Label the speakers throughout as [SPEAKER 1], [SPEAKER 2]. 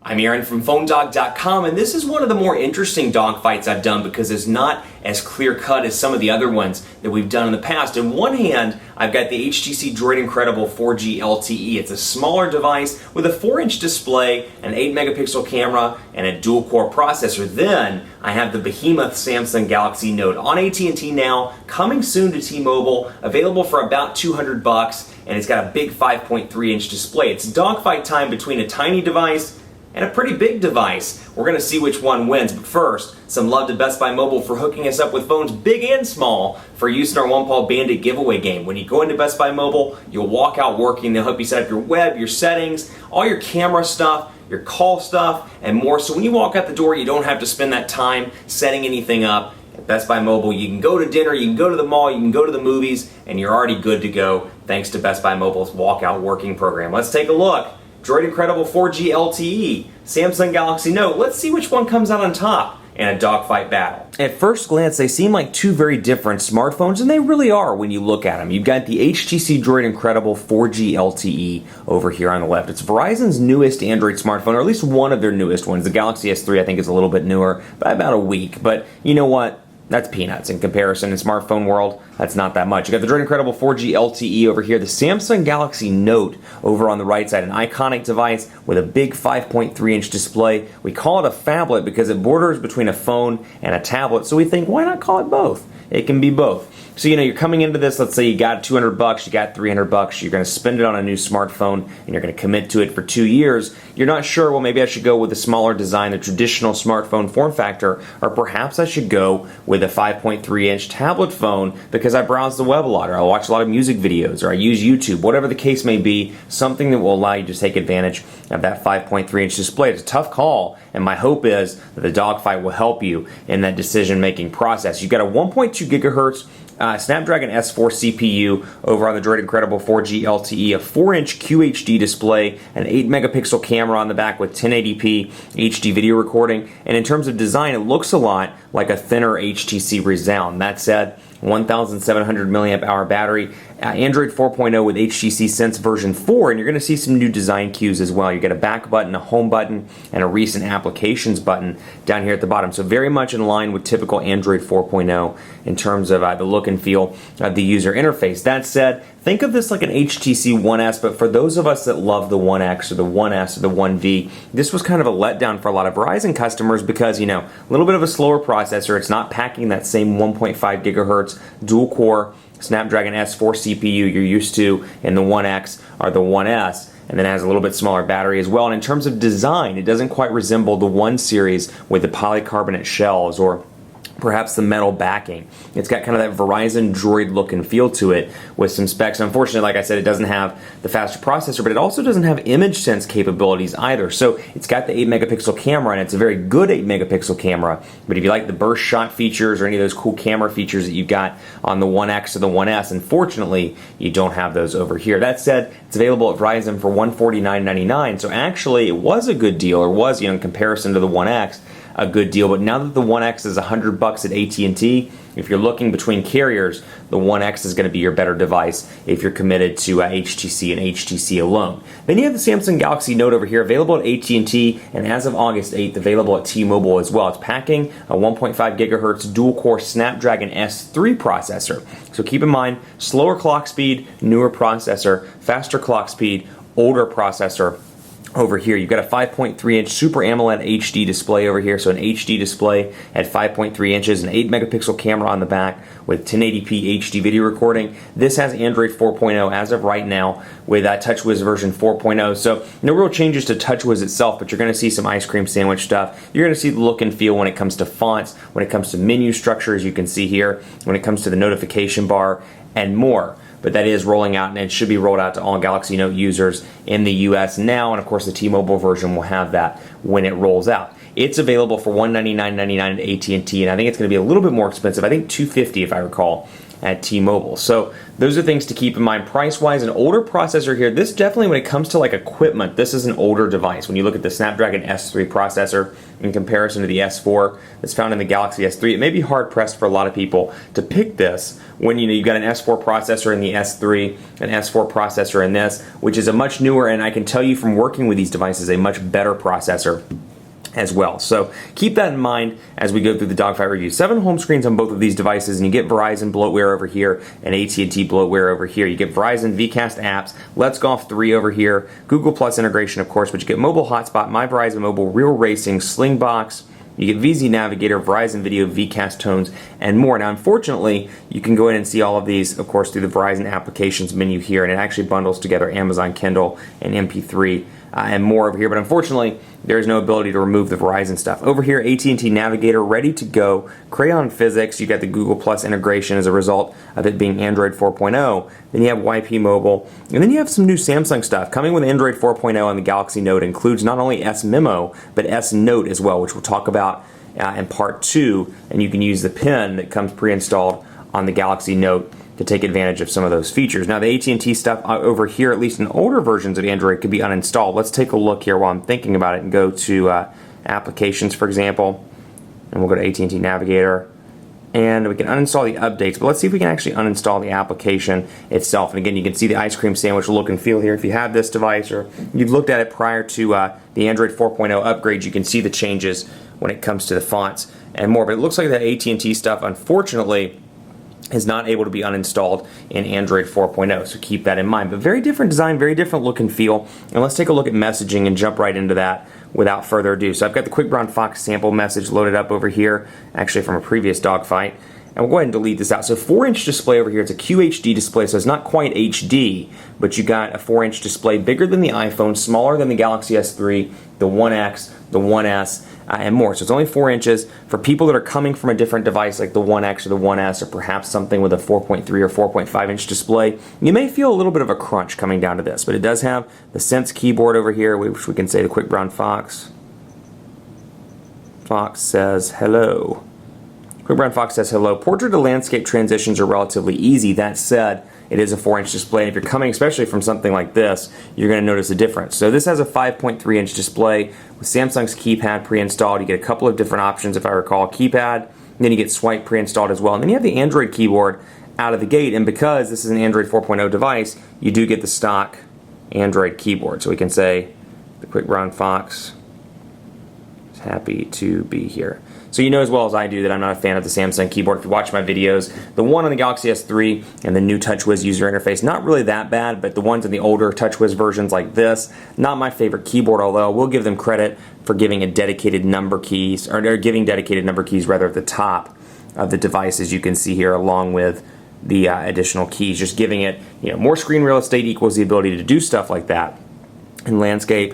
[SPEAKER 1] I'm Aaron from PhoneDog.com, and this is one of the more interesting dogfights I've done because it's not as clear-cut as some of the other ones that we've done in the past. In one hand, I've got the HTC DROID Incredible 4G LTE. It's a smaller device with a 4-inch display, an 8-megapixel camera, and a dual-core processor. Then, I have the behemoth Samsung Galaxy Note on AT&T now, coming soon to T-Mobile, available for about $200, and it's got a big 5.3-inch display. It's dogfight time between a tiny device and a pretty big device. We're going to see which one wins, but first, some love to Best Buy Mobile for hooking us up with phones big and small for use in our One Paw Bandit giveaway game. When you go into Best Buy Mobile, you'll walk out working. They'll help you set up your web, your settings, all your camera stuff, your call stuff, and more. So when you walk out the door, you don't have to spend that time setting anything up. At Best Buy Mobile, you can go to dinner, you can go to the mall, you can go to the movies, and you're already good to go thanks to Best Buy Mobile's walkout working program. Let's take a look. DROID Incredible 4G LTE, Samsung Galaxy Note. Let's see which one comes out on top in a dogfight battle. At first glance, they seem like two very different smartphones, and they really are when you look at them. You've got the HTC DROID Incredible 4G LTE over here on the left. It's Verizon's newest Android smartphone, or at least one of their newest ones. The Galaxy S3, I think, is a little bit newer, by about a week. But you know what? That's peanuts in comparison. In smartphone world, that's not that much. You got the DROID Incredible 4G LTE over here, the Samsung Galaxy Note over on the right side, an iconic device with a big 5.3-inch display. We call it a phablet because it borders between a phone and a tablet, so we think, why not call it both? It can be both. So, you're coming into this, let's say you got $200, you got $300, you're going to spend it on a new smartphone, and you're going to commit to it for 2 years. You're not sure, well, maybe I should go with a smaller design, the traditional smartphone form factor, or perhaps I should go with a 5.3-inch tablet phone because I browse the web a lot, or I watch a lot of music videos, or I use YouTube, whatever the case may be, something that will allow you to take advantage of that 5.3-inch display. It's a tough call, and my hope is that the dogfight will help you in that decision-making process. You've got a 1.2 gigahertz Snapdragon S4 CPU over on the DROID Incredible 4G LTE, a 4-inch QHD display, an 8-megapixel camera on the back with 1080p HD video recording, and in terms of design, it looks a lot like a thinner HTC Resound. That said, 1,700 milliamp hour battery, Android 4.0 with HTC Sense version 4, and you're going to see some new design cues as well. You get a back button, a home button, and a recent applications button down here at the bottom. So very much in line with typical Android 4.0 in terms of the look and feel of the user interface. That said, think of this like an HTC One S, but for those of us that love the One X or the One S or the One V, this was kind of a letdown for a lot of Verizon customers because, a little bit of a slower processor. It's not packing that same 1.5 gigahertz dual-core Snapdragon S4 CPU you're used to in the One X or the One S, and then it has a little bit smaller battery as well. And in terms of design, it doesn't quite resemble the One series with the polycarbonate shells or perhaps the metal backing. It's got kind of that Verizon Droid look and feel to it with some specs. Unfortunately, like I said, it doesn't have the faster processor, but it also doesn't have image sense capabilities either. So it's got the 8-megapixel camera, and it's a very good 8-megapixel camera. But if you like the burst shot features or any of those cool camera features that you've got on the One X or the One S, unfortunately, you don't have those over here. That said, it's available at Verizon for $149.99. So actually, it was a good deal, or was, in comparison to the One X, a good deal. But now that the One X is $100 at AT&T, if you're looking between carriers, the One X is going to be your better device if you're committed to HTC and HTC alone. Then you have the Samsung Galaxy Note over here, available at AT&T, and as of August 8th, available at T-Mobile as well. It's packing a 1.5 gigahertz dual-core Snapdragon S3 processor. So keep in mind, slower clock speed, newer processor, faster clock speed, older processor. Over here, you've got a 5.3-inch Super AMOLED HD display over here, so an HD display at 5.3 inches, an 8-megapixel camera on the back with 1080p HD video recording. This has Android 4.0 as of right now with TouchWiz version 4.0, so no real changes to TouchWiz itself, but you're going to see some ice cream sandwich stuff. You're going to see the look and feel when it comes to fonts, when it comes to menu structure, as you can see here, when it comes to the notification bar, and more. But that is rolling out, and it should be rolled out to all Galaxy Note users in the US now, and of course the T-Mobile version will have that when it rolls out. It's available for $199.99 at AT&T, and I think it's going to be a little bit more expensive. I think $250 if I recall, at T-Mobile. So those are things to keep in mind. Price-wise, an older processor here. This definitely, when it comes to like equipment, this is an older device. When you look at the Snapdragon S3 processor in comparison to the S4 that's found in the Galaxy S3, it may be hard-pressed for a lot of people to pick this when you've got an S4 processor in the S3, an S4 processor in this, which is a much newer, and I can tell you from working with these devices, a much better processor as well. So keep that in mind as we go through the Dogfight review. 7 home screens on both of these devices, and you get Verizon bloatware over here and AT&T bloatware over here. You get Verizon VCast apps, Let's Golf 3 over here, Google Plus integration, of course, but you get mobile hotspot, My Verizon Mobile, Real Racing, Slingbox. You get VZ Navigator, Verizon Video, VCast Tones, and more. Now, unfortunately, you can go in and see all of these, of course, through the Verizon Applications menu here, and it actually bundles together Amazon Kindle and MP3 and more over here. But unfortunately, there is no ability to remove the Verizon stuff. Over here, AT&T Navigator, ready to go. Crayon Physics, you got the Google Plus integration as a result of it being Android 4.0. Then you have YP Mobile, and then you have some new Samsung stuff. Coming with Android 4.0 on the Galaxy Note includes not only S Memo, but S Note as well, which we'll talk about in part 2, and you can use the pen that comes pre-installed on the Galaxy Note to take advantage of some of those features. Now, the AT&T stuff over here, at least in older versions of Android, could be uninstalled. Let's take a look here while I'm thinking about it and go to Applications, for example, and we'll go to AT&T Navigator, and we can uninstall the updates, but let's see if we can actually uninstall the application itself. And again, you can see the ice cream sandwich look and feel here. If you have this device or you've looked at it prior to the Android 4.0 upgrade, you can see the changes when it comes to the fonts and more. But it looks like that AT&T stuff, unfortunately, is not able to be uninstalled in Android 4.0, so keep that in mind. But very different design, very different look and feel. And let's take a look at messaging and jump right into that without further ado. So I've got the Quick Brown Fox sample message loaded up over here, actually from a previous Dogfight. And we'll go ahead and delete this out. So 4-inch display over here. It's a QHD display, so it's not quite HD, but you got a 4-inch display, bigger than the iPhone, smaller than the Galaxy S3, the 1X, the 1S, and more. So it's only 4 inches. For people that are coming from a different device like the 1X or the 1S, or perhaps something with a 4.3 or 4.5 inch display, you may feel a little bit of a crunch coming down to this, but it does have the Sense keyboard over here, which we can say the Quick Brown Fox. Fox says hello. Quick Brown Fox says hello. Portrait to landscape transitions are relatively easy. That said, it is a 4-inch display, and if you're coming especially from something like this, you're going to notice a difference. So this has a 5.3-inch display with Samsung's keypad pre-installed. You get a couple of different options, if I recall. Keypad, and then you get swipe pre-installed as well. And then you have the Android keyboard out of the gate, and because this is an Android 4.0 device, you do get the stock Android keyboard. So we can say the Quick Brown Fox is happy to be here. So you know as well as I do that I'm not a fan of the Samsung keyboard. If you watch my videos, the one on the Galaxy S3 and the new TouchWiz user interface, not really that bad, but the ones in the older TouchWiz versions like this, not my favorite keyboard, although I will give them credit for giving a dedicated number keys, or giving dedicated number keys rather at the top of the device, as you can see here, along with the additional keys. Just giving it, more screen real estate equals the ability to do stuff like that. And landscape,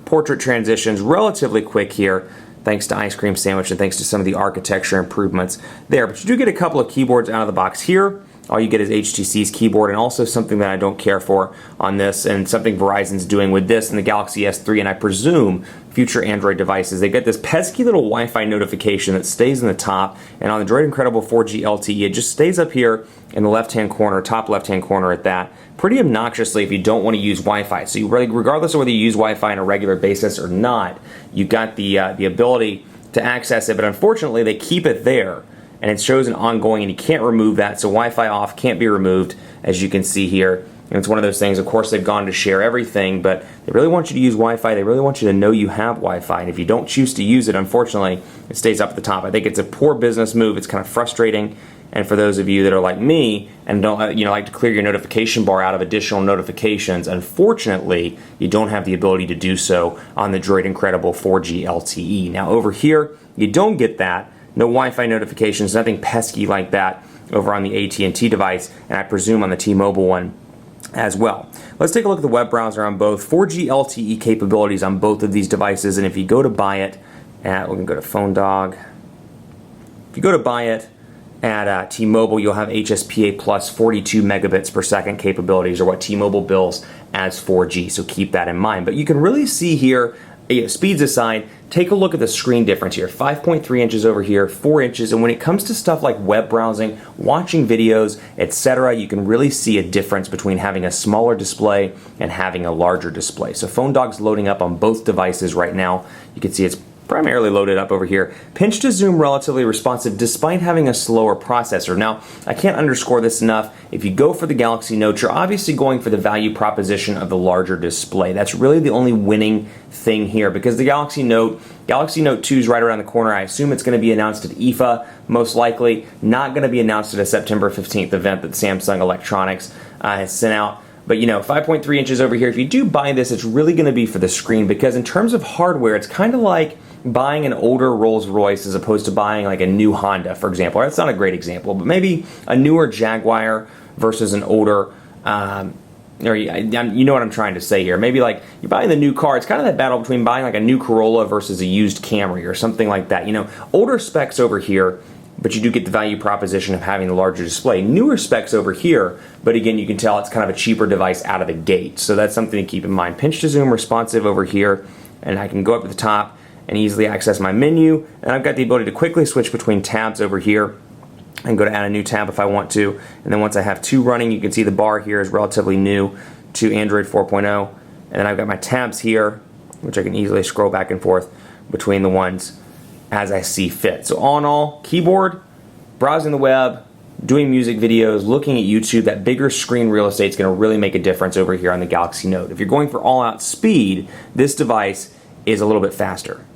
[SPEAKER 1] portrait transitions, relatively quick here, thanks to Ice Cream Sandwich and thanks to some of the architecture improvements there. But you do get a couple of keyboards out of the box here. All you get is HTC's keyboard, and also something that I don't care for on this, and something Verizon's doing with this and the Galaxy S3, and I presume future Android devices. They get this pesky little Wi-Fi notification that stays in the top, and on the DROID Incredible 4G LTE, it just stays up here in the left-hand corner, top left-hand corner at that, pretty obnoxiously if you don't want to use Wi-Fi. So regardless of whether you use Wi-Fi on a regular basis or not, you got the ability to access it, but unfortunately they keep it there, and it shows an ongoing, and you can't remove that, so Wi-Fi off can't be removed, as you can see here. And it's one of those things, of course, they've gone to share everything, but they really want you to use Wi-Fi. They really want you to know you have Wi-Fi. And if you don't choose to use it, unfortunately, it stays up at the top. I think it's a poor business move. It's kind of frustrating. And for those of you that are like me and don't like to clear your notification bar out of additional notifications, unfortunately, you don't have the ability to do so on the DROID Incredible 4G LTE. Now, over here, you don't get that. No Wi-Fi notifications, nothing pesky like that over on the AT&T device, and I presume on the T-Mobile one as well. Let's take a look at the web browser on both. 4G LTE capabilities on both of these devices, and if you go to buy it at, we can go to Phone Dog. If you go to buy it at T-Mobile, you'll have HSPA plus 42 megabits per second capabilities, or what T-Mobile bills as 4G, so keep that in mind. But you can really see here speeds aside, take a look at the screen difference here. 5.3 inches over here, 4 inches, and when it comes to stuff like web browsing, watching videos, etc., you can really see a difference between having a smaller display and having a larger display. So Phone Dog's loading up on both devices right now. You can see it's primarily loaded up over here. Pinch to zoom relatively responsive despite having a slower processor. Now, I can't underscore this enough. If you go for the Galaxy Note, you're obviously going for the value proposition of the larger display. That's really the only winning thing here, because the Galaxy Note 2 is right around the corner. I assume it's going to be announced at IFA, most likely. Not going to be announced at a September 15th event that Samsung Electronics has sent out. But 5.3 inches over here, if you do buy this, it's really going to be for the screen, because in terms of hardware, it's kind of like buying an older Rolls-Royce as opposed to buying like a new Honda, for example. That's not a great example, but maybe a newer Jaguar versus an older, you know what I'm trying to say here. Maybe like you're buying the new car. It's kind of that battle between buying like a new Corolla versus a used Camry or something like that. Older specs over here, but you do get the value proposition of having the larger display. Newer specs over here, but again, you can tell it's kind of a cheaper device out of the gate. So that's something to keep in mind. Pinch to zoom responsive over here, and I can go up to the top and easily access my menu, and I've got the ability to quickly switch between tabs over here and go to add a new tab if I want to. And then once I have two running, you can see the bar here is relatively new to Android 4.0. And then I've got my tabs here, which I can easily scroll back and forth between the ones as I see fit. So all in all, keyboard, browsing the web, doing music videos, looking at YouTube, that bigger screen real estate is going to really make a difference over here on the Galaxy Note. If you're going for all-out speed, this device is a little bit faster.